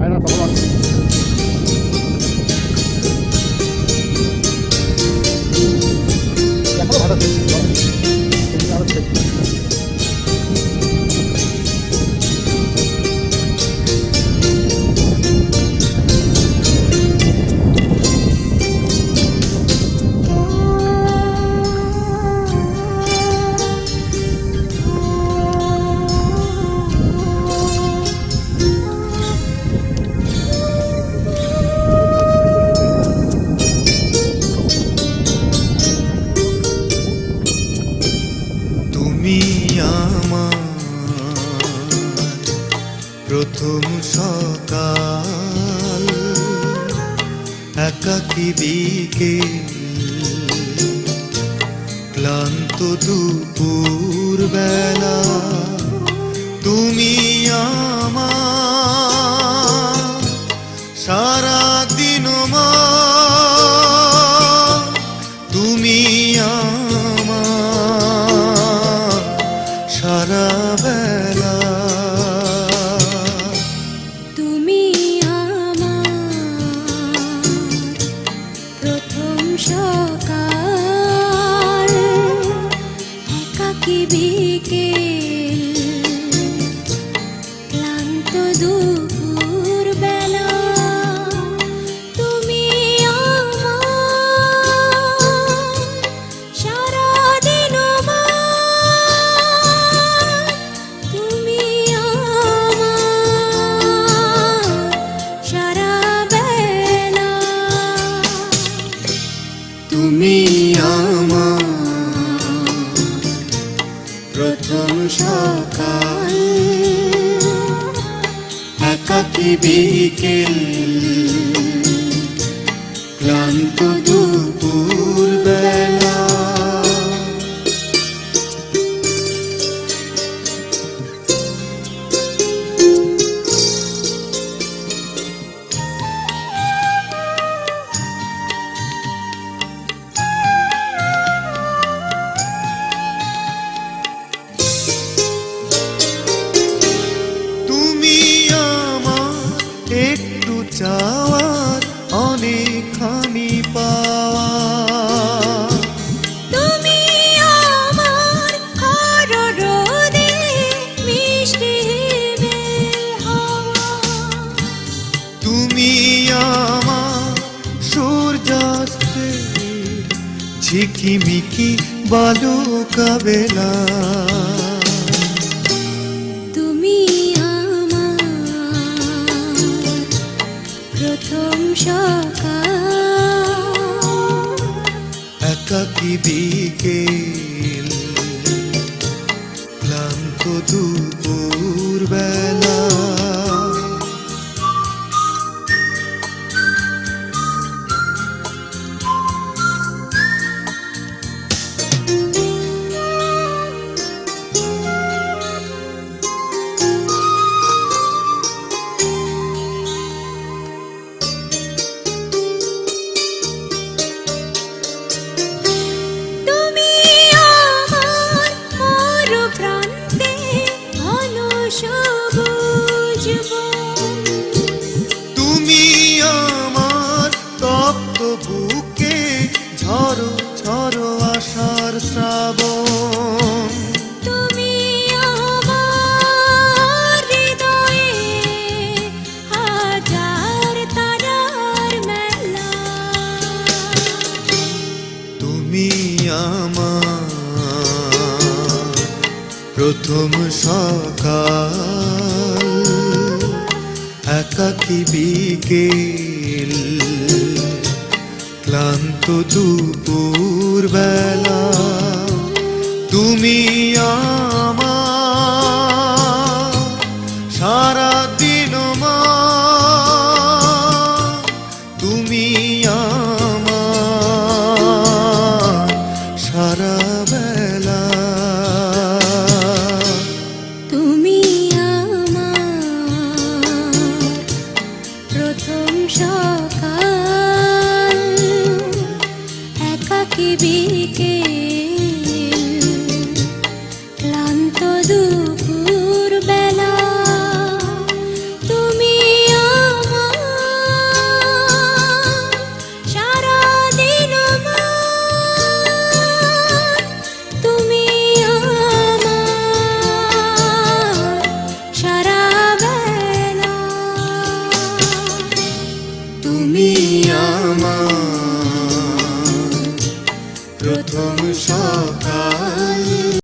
Aynen kafalar. Yakalım hadi. Seni alıp çek. তুমি আমার প্রথম সকাল, একাকী বিকেল, ক্লান্ত দুপুর বেলা। তুমি আমার সারা দিন মা, তুমি আমার সারা বেলা। তুমি আমার প্রথম সকাল, একাকী বিকেল, ক্লান্ত দুপুর বেলা। তুমি আমার সারা দিন মা, তুমি আমার সারা বেলা। তুমি আমার প্রথম সকাল, একাকী বিকেল, ক্লান্ত দুপুর বেলা। তুমি আমার একটু চাওয়ার অনেকখানি পাওয়া। তুমি আমার হারা রোদে মিষ্টি বেল হাওয়া। তুমি আমার সূর্যাস্তে ঝিকিমিকি বালুকা বেলা। তুমি আমার প্রথম সকাল, একাকী বিকেল, ক্লান্ত দুপুর বেলা। তুমি আমার মোর প্রান্তে ঘন সবুজ বন। তুমি আমার তপ্ত বুকে ঝড়ো ঝড়ো আশার শ্রাবণ। তুমি আমার হৃদয়ে হাজার তারার মেলা। তুমি আমার প্রথম সকাল, একাকী বিকেল, ক্লান্ত দুপুর বেলা। তুমি আমার সারা দিন মা, তুমি আমার সারা বেলা। তুমি আমার প্রথম সকাল, একাকী বিকেল, ক্লান্ত দুপুর বেলা। তুমি আমার প্রথম সকাল।